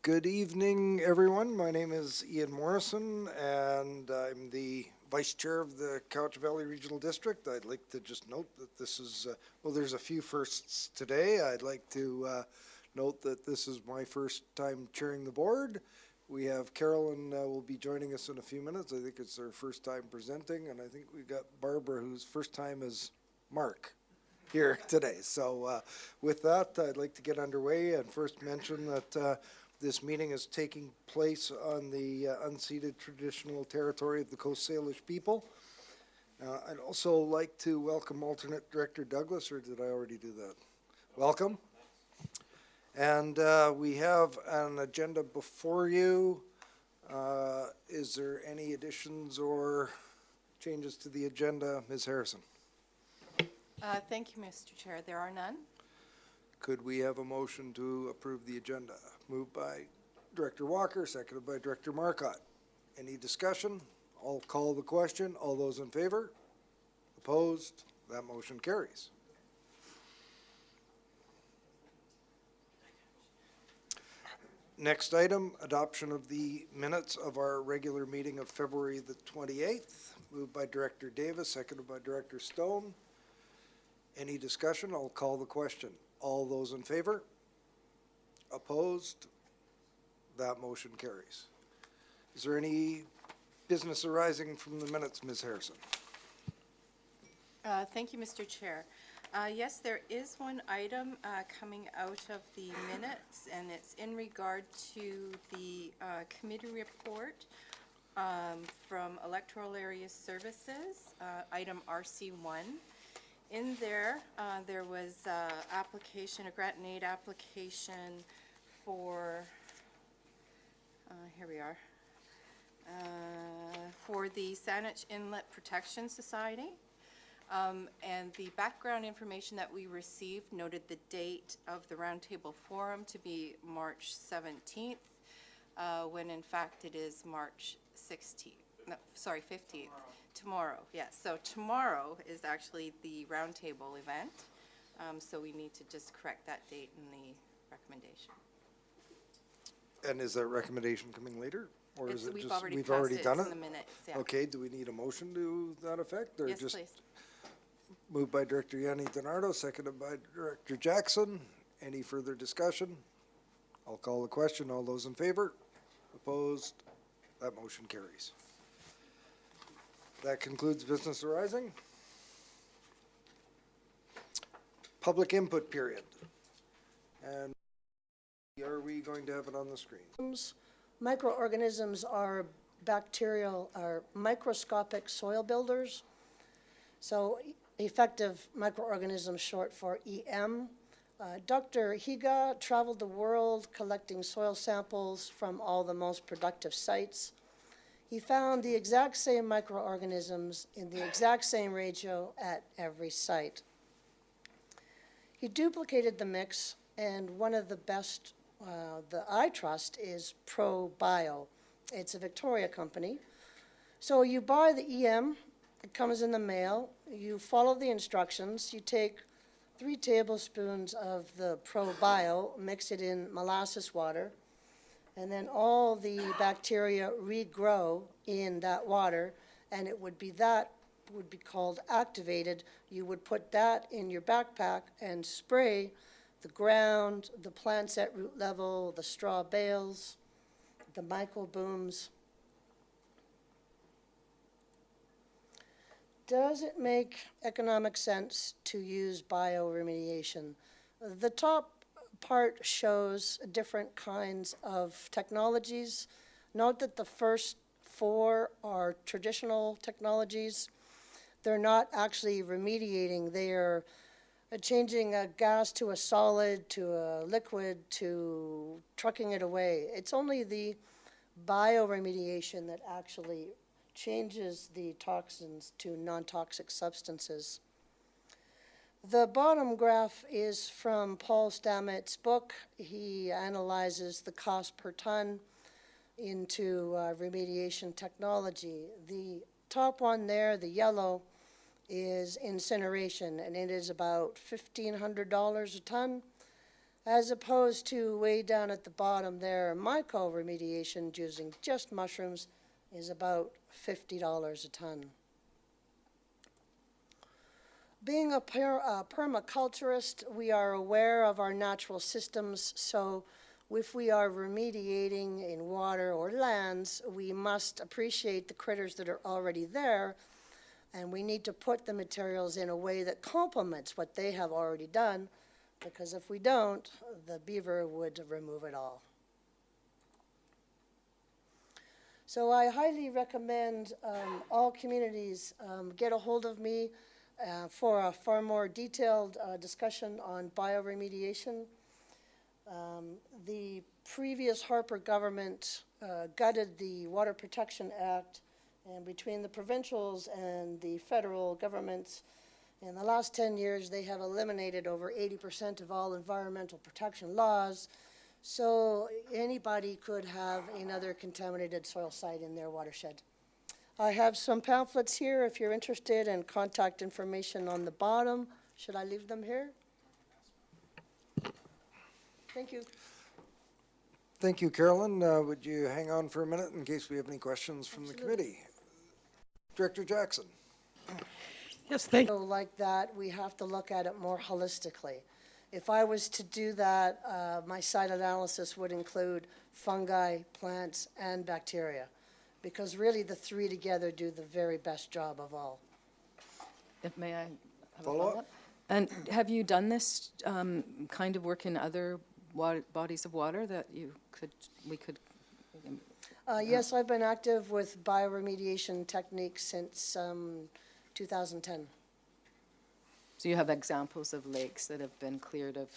Good evening, everyone. My name is Ian Morrison, and I'm the Vice Chair of the Cowichan Valley Regional District. I'd like to just note that this is, well, there's a few firsts today. I'd like to note that this is my first time chairing the board. We have Carolyn will be joining us in a few minutes. I think it's her first time presenting, and I think we've got Barbara, whose first time is Mark here today. So with that, I'd like to get underway and first mention that this meeting is taking place on the unceded traditional territory of the Coast Salish people. I'd also like to welcome alternate director Douglas, or did I already do that? Welcome. And we have an agenda before you. Is there any additions or changes to the agenda? Ms. Harrison. Thank you, Mr. Chair. There are none. Could we have a motion to approve the agenda? Moved by Director Walker, seconded by Director Marcotte. Any discussion? I'll call the question. All those in favor? Opposed? That motion carries. Next item, adoption of the minutes of our regular meeting of February the 28th. Moved by Director Davis, seconded by Director Stone. Any discussion? I'll call the question. All those in favor? Opposed? That motion carries. Is there any business arising from the minutes, Ms. Harrison? Thank you, Mr. Chair. Yes, there is one item coming out of the minutes, and it's in regard to the committee report from Electoral Area Services, item RC1. In there, there was application, a grant and aid application for, here we are, for the Saanich Inlet Protection Society. And the background information that we received noted the date of the roundtable forum to be March 17th, when in fact it is March 16th, no, sorry, 15th. Tomorrow, yes. So tomorrow is actually the roundtable event. So we need to just correct that date in the recommendation. And is that recommendation coming later? Or is it we've just, already we've already done it's it? in the minutes, yeah. Okay, do we need a motion to that effect? Or Yes, just please. moved by Director Yanni Donardo, seconded by Director Jackson. Any further discussion? I'll call the question. All those in favor? Opposed? That motion carries. That concludes business arising. Public input period. And are we going to have it on the screen? Microorganisms are bacterial, are microscopic soil builders. So effective microorganisms, short for EM. Dr. Higa traveled the world collecting soil samples from all the most productive sites. He found the exact same microorganisms in the exact same ratio at every site. He duplicated the mix, and one of the best that I trust is ProBio. It's a Victoria company. So you buy the EM, it comes in the mail, you follow the instructions, you take 3 tablespoons of the ProBio, mix it in molasses water, and then all the bacteria regrow in that water, and it would be called activated. You would put that in your backpack and spray the ground, the plants at root level, the straw bales, the microbooms. Does it make economic sense to use bioremediation? The top part shows different kinds of technologies. Note that the first 4 are traditional technologies. They're not actually remediating. They are changing a gas to a solid, to a liquid, to trucking it away. It's only the bioremediation that actually changes the toxins to non-toxic substances. The bottom graph is from Paul Stamets' book. He analyzes the cost per ton into remediation technology. The top one there, the yellow, is incineration, and it is about $1,500 a ton. as opposed to way down at the bottom there, myco remediation using just mushrooms is about $50 a ton. Being a permaculturist, we are aware of our natural systems, so if we are remediating in water or lands, we must appreciate the critters that are already there, and we need to put the materials in a way that complements what they have already done, because if we don't, the beaver would remove it all. So I highly recommend all communities get a hold of me for a far more detailed discussion on bioremediation. The previous Harper government gutted the Water Protection Act, and between the provincials and the federal governments, in the last 10 years, they have eliminated over 80% of all environmental protection laws, so anybody could have another contaminated soil site in their watershed. I have some pamphlets here if you're interested, and contact information on the bottom. Should I leave them here? Thank you. Thank you, Carolyn. Would you hang on for a minute in case we have any questions from the committee? Director Jackson. Yes, thank you. So like that, we have to look at it more holistically. If I was to do that, my site analysis would include fungi, plants, and bacteria, because really the three together do the very best job of all. If may I have a Follow-up? follow-up? And have you done this kind of work in other bodies of water that we could? Yes, I've been active with bioremediation techniques since 2010. So you have examples of lakes that have been cleared of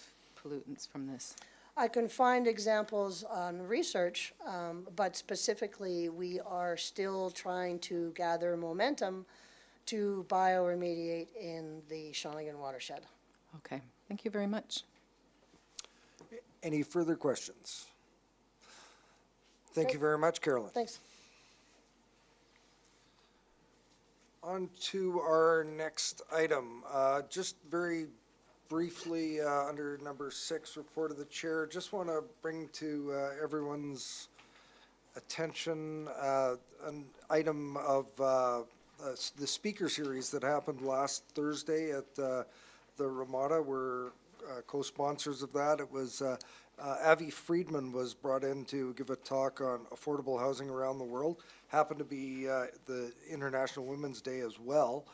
pollutants from this? I can find examples on research, but specifically we are still trying to gather momentum to bioremediate in the Shawnigan watershed. Okay, thank you very much. Any further questions? Thank you very much, Carolyn. Thanks. On to our next item. Just very briefly, under number 6, report of the chair, just want to bring to everyone's attention an item of the speaker series that happened last Thursday at the Ramada. We're co-sponsors of that. It was Avi Friedman was brought in to give a talk on affordable housing around the world. Happened to be the International Women's Day as well.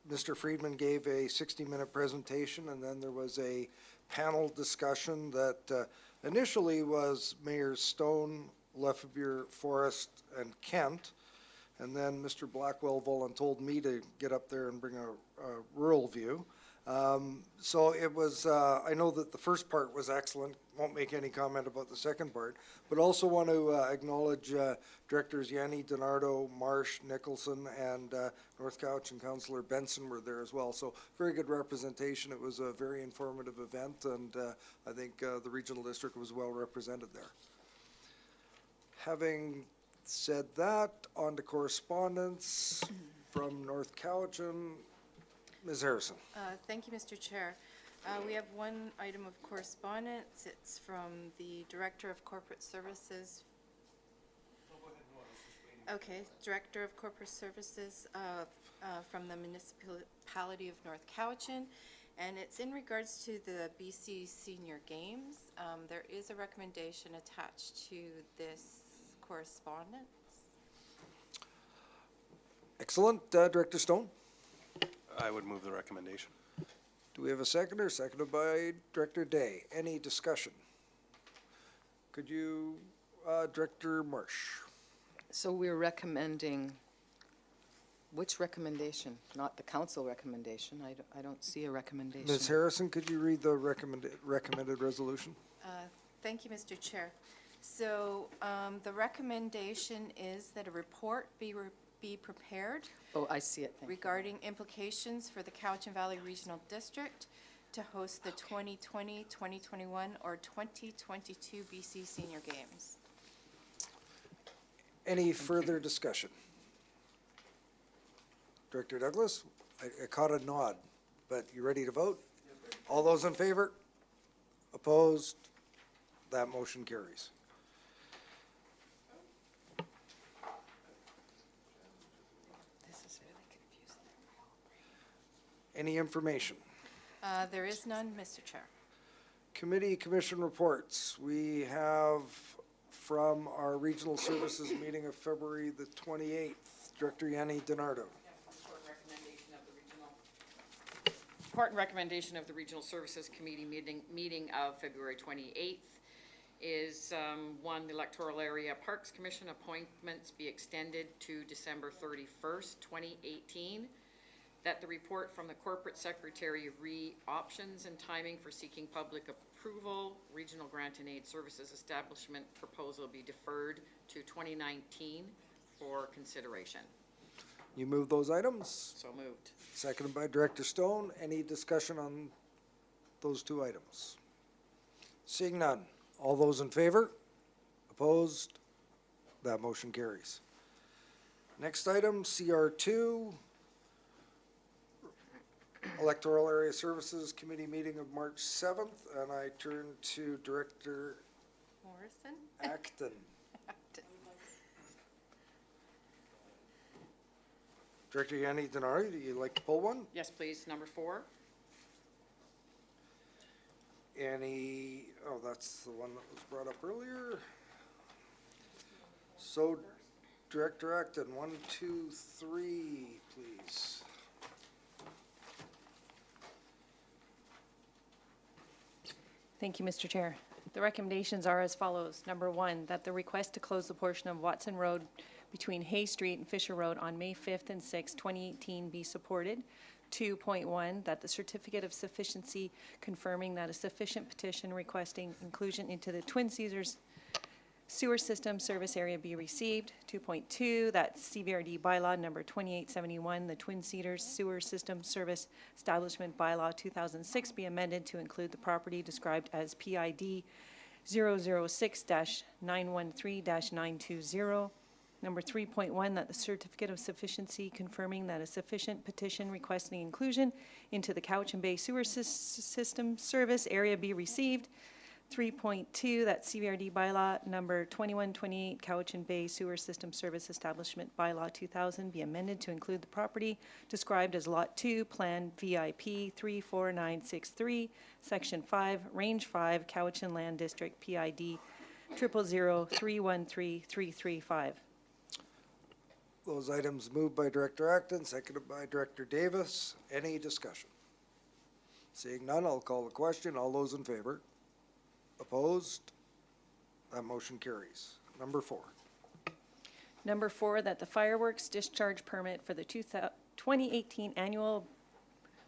Mr. Friedman gave a 60-minute presentation, and then there was a panel discussion that initially was Mayors Stone, Lefebvre, Forrest, and Kent. And then Mr. Blackwell voluntold me to get up there and bring a rural view. So it was, I know that the first part was excellent, won't make any comment about the second part, but also want to acknowledge Directors Yanni Donardo, Marsh, Nicholson, and North Cowichan Councillor Benson were there as well. So very good representation. It was a very informative event, and I think the regional district was well represented there. Having said that, on to correspondence from North Cowichan. Ms. Harrison. Thank you, Mr. Chair. We have one item of correspondence. It's from the Director of Corporate Services. Okay, Director of Corporate Services from the Municipality of North Cowichan, and it's in regards to the BC Senior Games. There is a recommendation attached to this correspondence. Excellent. Director Stone? I would move the recommendation. Do we have a seconder? Seconded by Director Day. Any discussion? Could you, Director Marsh? So we're recommending, which recommendation? Not the council recommendation. I don't see a recommendation. Ms. Harrison, could you read the recommended resolution? Thank you, Mr. Chair. So the recommendation is that a report be prepared Oh, I see it. Thank you. regarding implications for the Cowichan Valley Regional District to host the 2020, 2021, or 2022 BC Senior Games. Any further discussion? Director Douglas, I caught a nod, but you ready to vote? All those in favor? Opposed? That motion carries. This is really confusing. Any information? There is none, Mr. Chair. Committee commission reports. We have from our regional services meeting of February the 28th, Director Yanni DiNardo. Report and recommendation of the Regional Services Committee meeting of February 28th is, one, the electoral area Parks Commission appointments be extended to December 31st, 2018. That the report from the corporate secretary options and timing for seeking public approval, regional grant and aid services establishment proposal be deferred to 2019 for consideration. You move those items. So moved. Seconded by Director Stone. Any discussion on those two items? Seeing none. All those in favor? Opposed? That motion carries. Next item, CR2, Electoral Area Services Committee meeting of March 7th, and I turn to Director Morrison? Acton. Director Yanni DiNardo, do you like to pull one? Yes, please. Number 4. Any, oh, that's the one that was brought up earlier. So, Director Acton, 1, 2, 3, please. Thank you, Mr. Chair. The recommendations are as follows. Number 1, that the request to close the portion of Watson Road between Hay Street and Fisher Road on May 5th and 6th, 2018 be supported. 2.1, that the certificate of sufficiency confirming that a sufficient petition requesting inclusion into the Twin Cedars sewer system service area be received. 2.2, that CVRD bylaw number 2871, the Twin Cedars sewer system service establishment bylaw 2006 be amended to include the property described as PID 006-913-920. Number 3.1, that the certificate of sufficiency confirming that a sufficient petition requesting inclusion into the Cowichan Bay sewer system service area be received. 3.2, that CVRD bylaw number 2128, Cowichan Bay Sewer System Service Establishment bylaw 2000 be amended to include the property described as Lot 2, Plan VIP 34963, Section 5, Range 5, Cowichan Land District, PID 000313335. Those items moved by Director Acton, seconded by Director Davis. Any discussion? Seeing none, I'll call the question. All those in favor? Opposed? That motion carries. Number 4. Number 4, that the fireworks discharge permit for the 2018 annual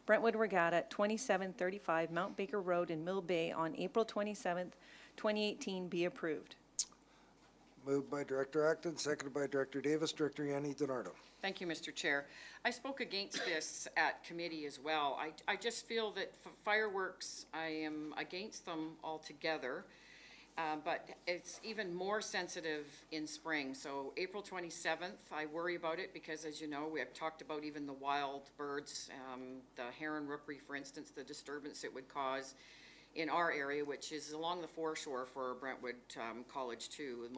Brentwood Regatta at 2735 Mount Baker Road in Mill Bay on April 27th, 2018 be approved. Moved by Director Acton, seconded by Director Davis. Director Yanni DiNardo. Thank you, Mr. Chair. I spoke against this at committee as well. I just feel that fireworks, I am against them altogether, but it's even more sensitive in spring. So April 27th, I worry about it because, as you know, we have talked about even the wild birds, the heron rookery, for instance, the disturbance it would cause in our area, which is along the foreshore for Brentwood College too.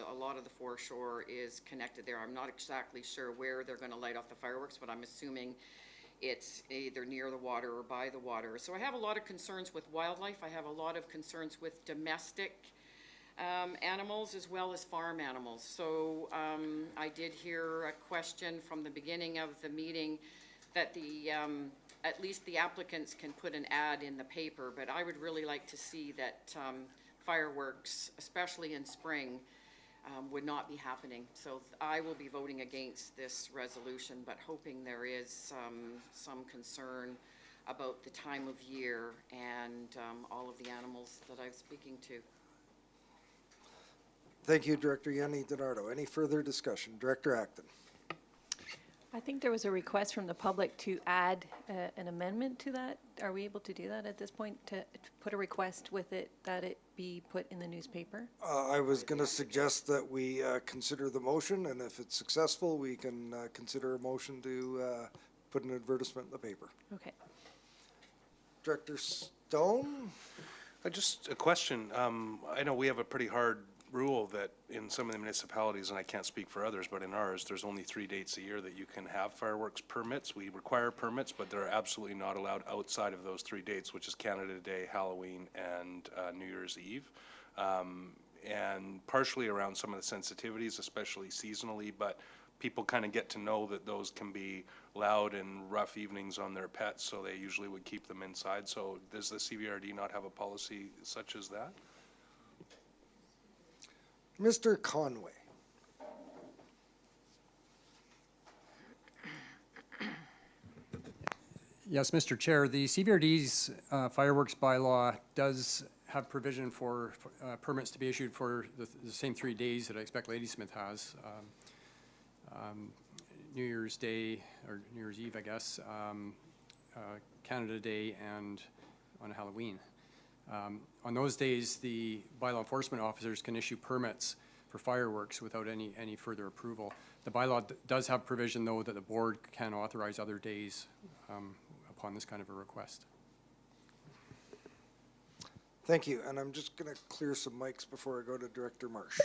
A lot of the foreshore is connected there. I'm not exactly sure where they're going to light off the fireworks, but I'm assuming it's either near the water or by the water. So I have a lot of concerns with wildlife. I have a lot of concerns with domestic animals as well as farm animals. So I did hear a question from the beginning of the meeting that at least the applicants can put an ad in the paper, but I would really like to see that fireworks, especially in spring, would not be happening. So I will be voting against this resolution, but hoping there is some concern about the time of year and all of the animals that I'm speaking to. Thank you, Director Yanni DiNardo. Any further discussion? Director Acton. I think there was a request from the public to add an amendment to that. Are we able to do that at this point, to put a request with it that it be put in the newspaper? I was going to suggest that we consider the motion, and if it's successful, we can consider a motion to put an advertisement in the paper. Okay. Director Stone? Just a question. I know we have a pretty hard rule that in some of the municipalities, and I can't speak for others, but in ours, there's only 3 dates a year that you can have fireworks permits. We require permits, but they're absolutely not allowed outside of those 3 dates, which is Canada Day, Halloween, and New Year's Eve. And partially around some of the sensitivities, especially seasonally, but people kind of get to know that those can be loud and rough evenings on their pets, so they usually would keep them inside. So does the CVRD not have a policy such as that? Mr. Conway. Yes, Mr. Chair, the CVRD's fireworks bylaw does have provision for permits to be issued for the same 3 days that I expect Ladysmith has. New Year's Day, or New Year's Eve, I guess, Canada Day, and on Halloween. On those days, the bylaw enforcement officers can issue permits for fireworks without any further approval. The bylaw does have provision, though, that the board can authorize other days upon this kind of a request. Thank you, and I'm just going to clear some mics before I go to Director Marsh.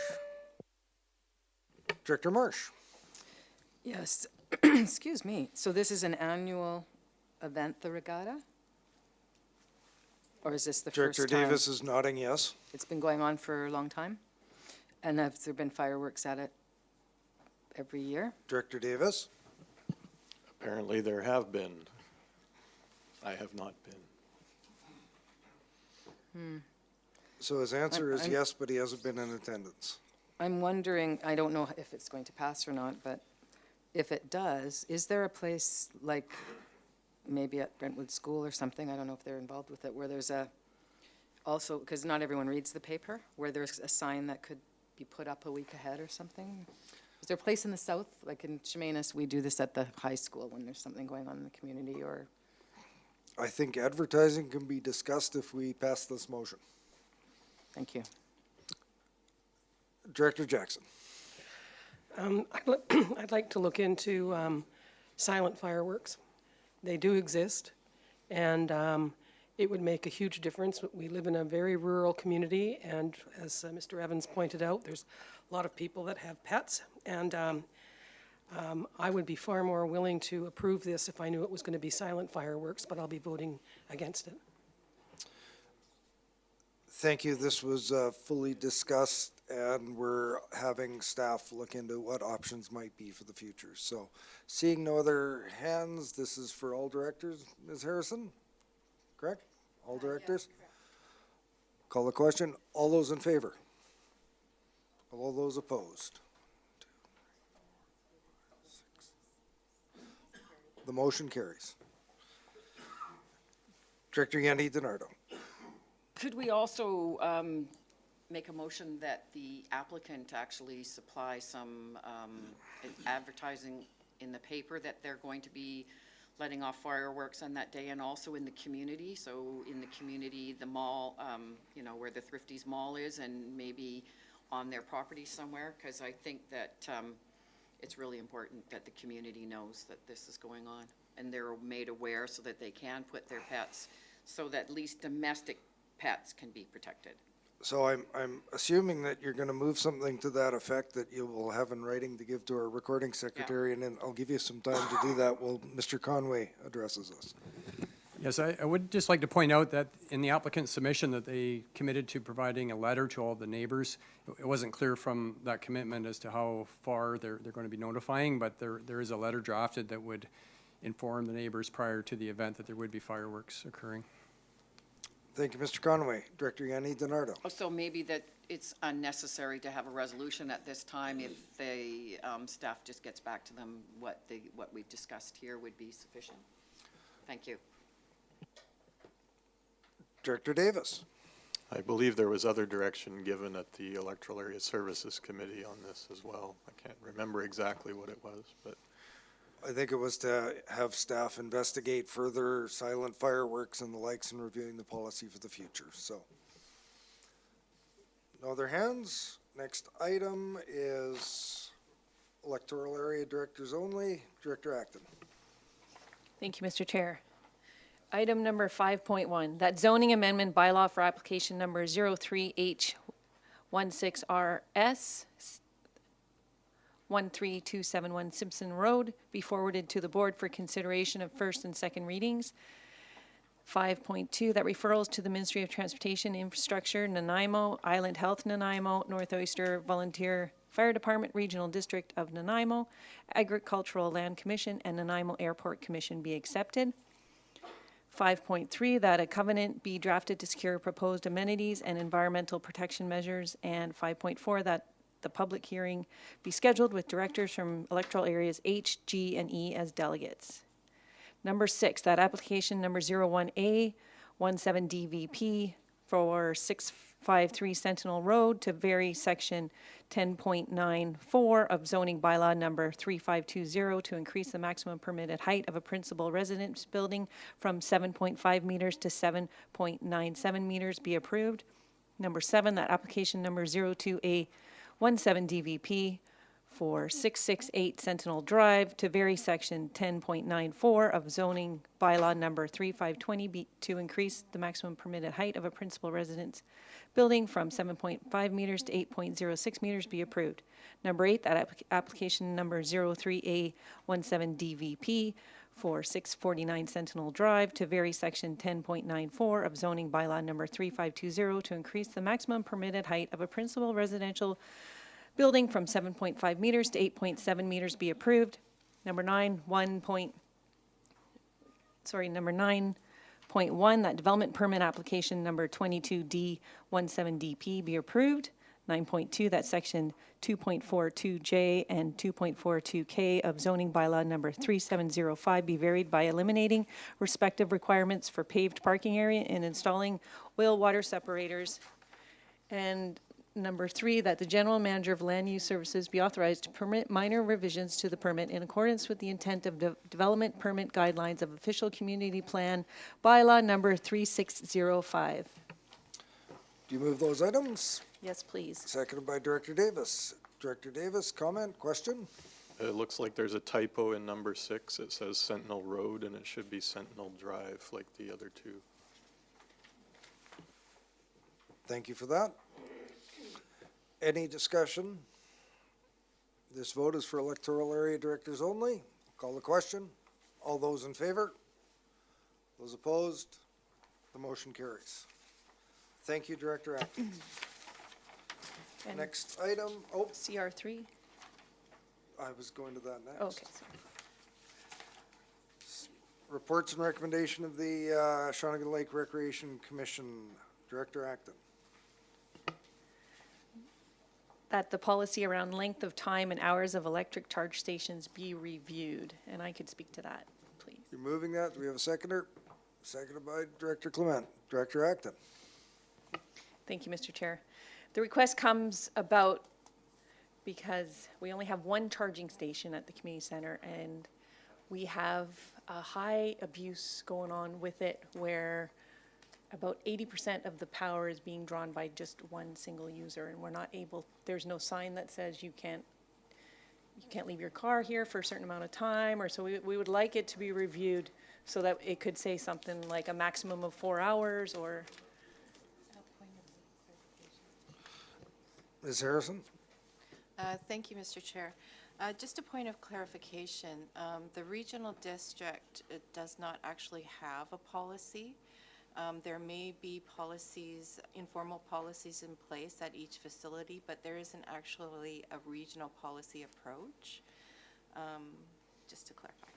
Director Marsh. Yes, excuse me. So this is an annual event, the regatta? Or is this the first Director time? Davis is nodding yes. It's been going on for a long time? And have there been fireworks at it every year? Director Davis. Apparently there have been. I have not been. So his answer is I'm- yes, but he hasn't been in attendance. I'm wondering, I don't know if it's going to pass or not, but if it does, is there a place like maybe at Brentwood School or something, I don't know if they're involved with it, where there's also, because not everyone reads the paper, where there's a sign that could be put up a week ahead or something? Is there a place in the south, like in Chemainus, we do this at the high school when there's something going on in the community, or? I think advertising can be discussed if we pass this motion. Thank you. Director Jackson. I'd like to look into silent fireworks. They do exist, and it would make a huge difference. We live in a very rural community, and as Mr. Evans pointed out, there's a lot of people that have pets, and I would be far more willing to approve this if I knew it was going to be silent fireworks, but I'll be voting against it. Thank you. This was fully discussed, and we're having staff look into what options might be for the future. So seeing no other hands, this is for all directors. Ms. Harrison, correct? All directors? Call the question. All those in favor? All those opposed? The motion carries. Director Yanni DiNardo. Could we also make a motion that the applicant actually supply some advertising in the paper that they're going to be letting off fireworks on that day, and also in the community? So in the community, the mall, you know, where the Thrifties Mall is, and maybe on their property somewhere, because I think that it's really important that the community knows that this is going on, and they're made aware so that they can put their pets, so that at least domestic pets can be protected. So I'm assuming that you're going to move something to that effect that you will have in writing to give to our recording secretary, and then I'll give you some time to do that while Mr. Conway addresses us. Yes, I would just like to point out that in the applicant's submission that they committed to providing a letter to all the neighbors. It wasn't clear from that commitment as to how far they're going to be notifying, but there is a letter drafted that would inform the neighbors prior to the event that there would be fireworks occurring. Thank you, Mr. Conway. Director Yanni DiNardo. So maybe that it's unnecessary to have a resolution at this time if the staff just gets back to them what we've discussed here would be sufficient. Thank you. Director Davis. I believe there was other direction given at the Electoral Area Services Committee on this as well. I can't remember exactly what it was, but I think it was to have staff investigate further silent fireworks and the likes and reviewing the policy for the future. So, no other hands. Next item is electoral area directors only. Director Acton. Thank you, Mr. Chair. Item number 5.1, that zoning amendment bylaw for application number 03H16RS 13271 Simpson Road be forwarded to the board for consideration of first and second readings. 5.2, that referrals to the Ministry of Transportation Infrastructure, Nanaimo, Island Health Nanaimo, North Oyster Volunteer Fire Department, Regional District of Nanaimo, Agricultural Land Commission, and Nanaimo Airport Commission be accepted. 5.3, that a covenant be drafted to secure proposed amenities and environmental protection measures. And 5.4, that the public hearing be scheduled with directors from electoral areas H, G, and E as delegates. Number 6, that application number 01A 17DVP for 653 Sentinel Road to vary section 10.94 of zoning bylaw number 3520 to increase the maximum permitted height of a principal residence building from 7.5 meters to 7.97 meters be approved. Number 7, that application number 02A 17DVP for 668 Sentinel Drive to vary section 10.94 of zoning bylaw number 3520 to increase the maximum permitted height of a principal residence building from 7.5 meters to 8.06 meters be approved. Number 8, that application number 03A17DVP for 649 Sentinel Drive to vary section 10.94 of zoning bylaw number 3520 to increase the maximum permitted height of a principal residential building from 7.5 meters to 8.7 meters be approved. Number 9.1, that development permit application number 22D17DP be approved. 9.2, that section 2.42J and 2.42K of zoning bylaw number 3705 be varied by eliminating respective requirements for paved parking area and installing oil water separators. And number 3, that the general manager of land use services be authorized to permit minor revisions to the permit in accordance with the intent of development permit guidelines of official community plan bylaw number 3605. Do you move those items? Yes, please. Seconded by Director Davis. Director Davis, comment, question? It looks like there's a typo in number 6. It says Sentinel Road, and it should be Sentinel Drive like the other two. Thank you for that. Any discussion? This vote is for electoral area directors only. Call the question. All those in favor? Those opposed? The motion carries. Thank you, Director Atkins. And Next item, oh, CR3? I was going to that next. Okay, sorry. Reports and recommendation of the Shawnigan Lake Recreation Commission. Director Acton. That the policy around length of time and hours of electric charge stations be reviewed. And I could speak to that, please. You're moving that. Do we have a seconder? Seconded by Director Clement. Director Acton. Thank you, Mr. Chair. The request comes about because we only have one charging station at the community center, and we have a high abuse going on with it where about 80% of the power is being drawn by just one single user, and we're not able, there's no sign that says you can't leave your car here for a certain amount of time, or so we would like it to be reviewed so that it could say something like a maximum of 4 hours or. Ms. Harrison? Thank you, Mr. Chair. Just a point of clarification. The regional district does not actually have a policy. There may be policies, informal policies in place at each facility, but there isn't actually a regional policy approach, just to clarify.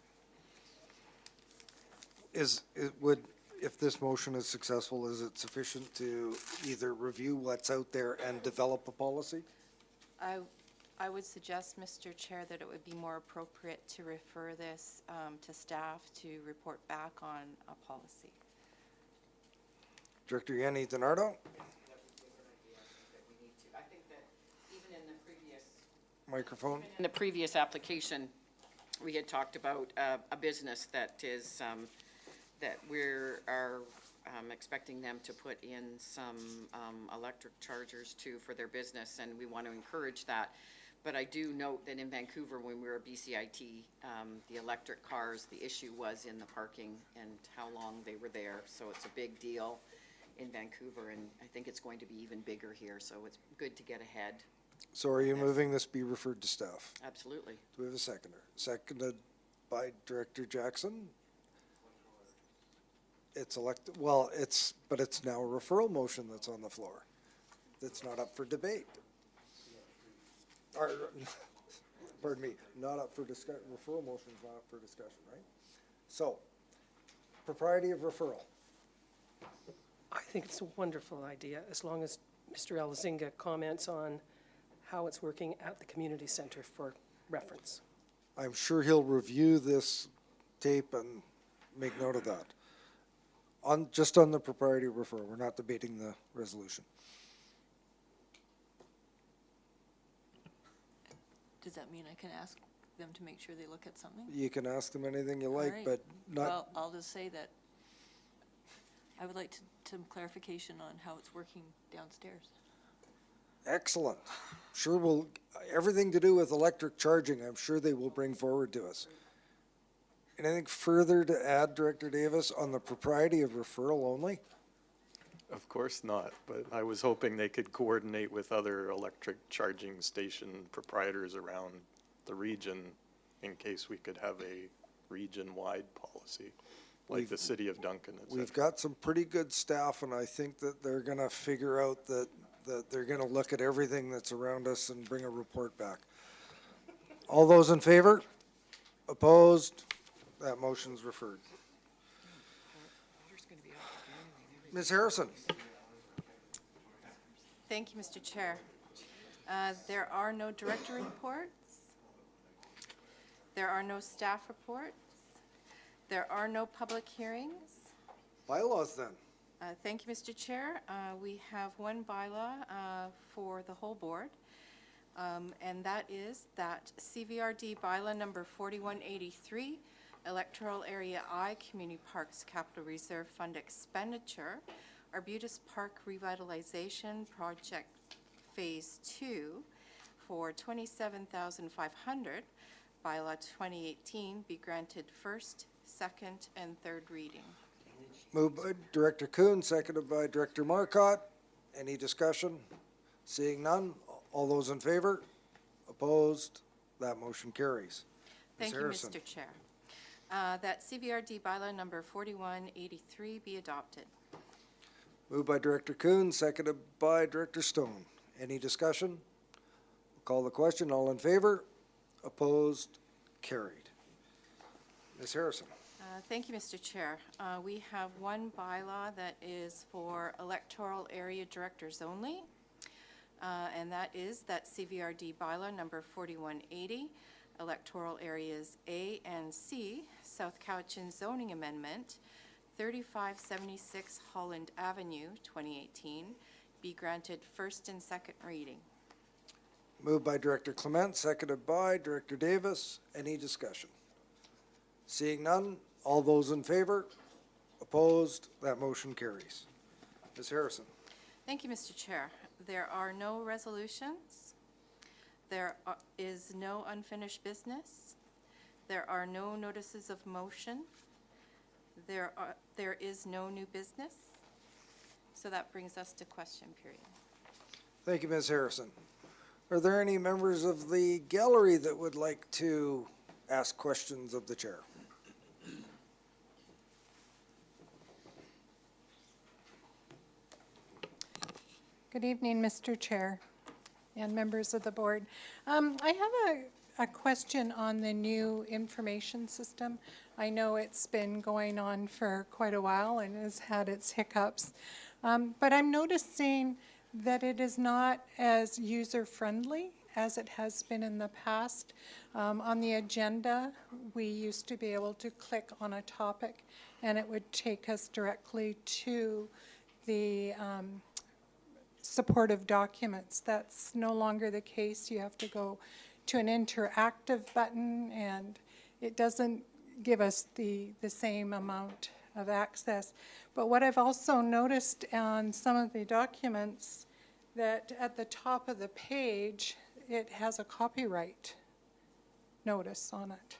If this motion is successful, is it sufficient to either review what's out there and develop a policy? I would suggest, Mr. Chair, that it would be more appropriate to refer this to staff to report back on a policy. Director Yanni DiNardo? I think that even in the previous Microphone? In the previous application, we had talked about a business that is, that are expecting them to put in some electric chargers too for their business, and we want to encourage that. But I do note that in Vancouver, when we were BCIT, the electric cars, the issue was in the parking and how long they were there. So it's a big deal in Vancouver, and I think it's going to be even bigger here, so it's good to get ahead. So are you moving this be referred to staff? Absolutely. Do we have a seconder? Seconded by Director Jackson. It's elected, well, but it's now a referral motion that's on the floor. That's not up for debate. Or, pardon me, not up for discussion, referral motion is not up for discussion, right? So, propriety of referral. I think it's a wonderful idea, as long as Mr. Elzinga comments on how it's working at the community center for reference. I'm sure he'll review this tape and make note of that. Just on the propriety of referral, we're not debating the resolution. Does that mean I can ask them to make sure they look at something? You can ask them anything you All like, right. but not, Well, I'll just say that I would like some clarification on how it's working downstairs. excellent. Sure will, everything to do with electric charging, I'm sure they will bring forward to us. Anything further to add, Director Davis, on the propriety of referral only? Of course not, but I was hoping they could coordinate with other electric charging station proprietors around the region in case we could have a region-wide policy, like the city of Duncan, et We've cetera. got some pretty good staff, and I think that they're gonna figure out that they're gonna look at everything that's around us and bring a report back. All those in favor? Opposed? That motion's referred. Ms. Harrison? Thank you, Mr. Chair. There are no director reports. There are no staff reports. There are no public hearings. Bylaws then. Thank you, Mr. Chair. We have one bylaw for the whole board, and that is that CVRD bylaw number 4183, Electoral Area I, Community Parks Capital Reserve Fund Expenditure, Arbutus Park Revitalization Project Phase 2 for $27,500, bylaw 2018, be granted first, second, and third reading. Moved by Director Kuhn, seconded by Director Marcotte. Any discussion? Seeing none, all those in favor? Opposed? That motion carries. Ms. Thank you, Harrison. Mr. Chair. That CVRD bylaw number 4183 be adopted. Moved by Director Kuhn, seconded by Director Stone. Any discussion? Call the question. All in favor? Opposed? Carried. Ms. Harrison. Thank you, Mr. Chair. We have one bylaw that is for electoral area directors only, and that is that CVRD bylaw number 4180, electoral areas A and C, South Cowichan zoning amendment, 3576 Holland Avenue, 2018, be granted first and second reading. Moved by Director Clement, seconded by Director Davis. Any discussion? Seeing none, all those in favor? Opposed? That motion carries. Ms. Harrison. Thank you, Mr. Chair. There are no resolutions. There is no unfinished business. There are no notices of motion. There is no new business. So that brings us to question period. Thank you, Ms. Harrison. Are there any members of the gallery that would like to ask questions of the chair? Good evening, Mr. Chair and members of the board. I have a question on the new information system. I know it's been going on for quite a while and has had its hiccups, but I'm noticing that it is not as user-friendly as it has been in the past. On the agenda, we used to be able to click on a topic and it would take us directly to the supportive documents. That's no longer the case. You have to go to an interactive button, and it doesn't give us the same amount of access. But what I've also noticed on some of the documents, that at the top of the page, it has a copyright notice on it.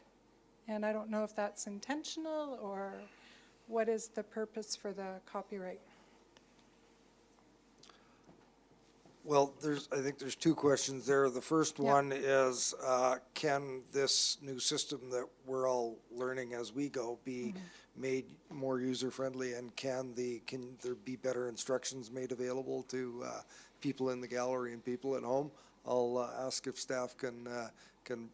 And I don't know if that's intentional or what is the purpose for the copyright? Well, I think there's two questions there. The first Yeah. one is, can this new system that we're all learning as we go be made more user-friendly? And can there be better instructions made available to people in the gallery and people at home? I'll ask if staff can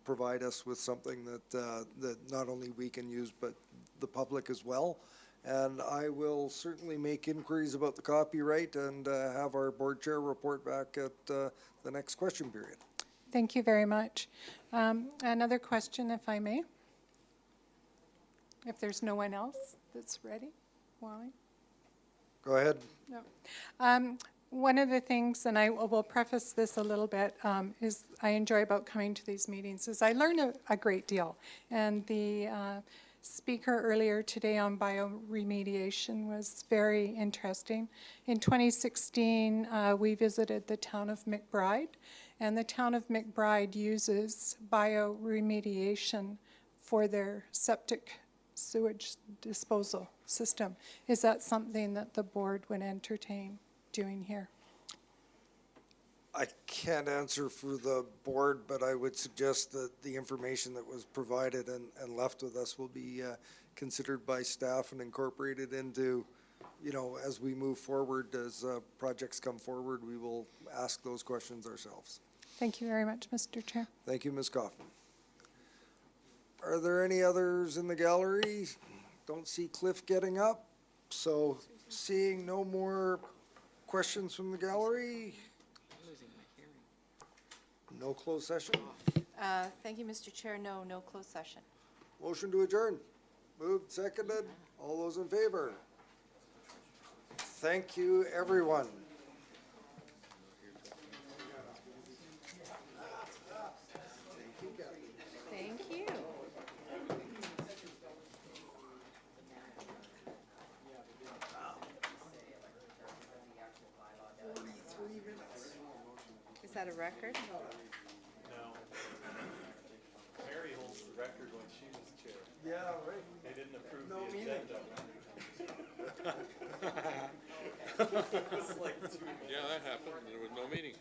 provide us with something that not only we can use, but the public as well. And I will certainly make inquiries about the copyright and have our board chair report back at the next question period. Thank you very much. Another question, if I may? If there's no one else that's ready? Wally? Go ahead. No. One of the things, and I will preface this a little bit, is I enjoy about coming to these meetings, is I learn a great deal. And the speaker earlier today on bioremediation was very interesting. In 2016, we visited the town of McBride, and the town of McBride uses bioremediation for their septic sewage disposal system. Is that something that the board would entertain doing here? I can't answer for the board, but I would suggest that the information that was provided and left with us will be considered by staff and incorporated into, as we move forward, as projects come forward, we will ask those questions ourselves. Thank you very much, Mr. Chair. Thank you, Ms. Kaufman. Are there any others in the gallery? Don't see Cliff getting up, so seeing no more questions from the gallery. No closed session? Thank you, Mr. Chair. No closed session. Motion to adjourn. Moved, seconded. All those in favor? Thank you, everyone. Thank you. Is that a record? Mary holds the record when she was chair. Yeah, right. They didn't approve No the meeting. agenda. Yeah, that happened. There was no meeting.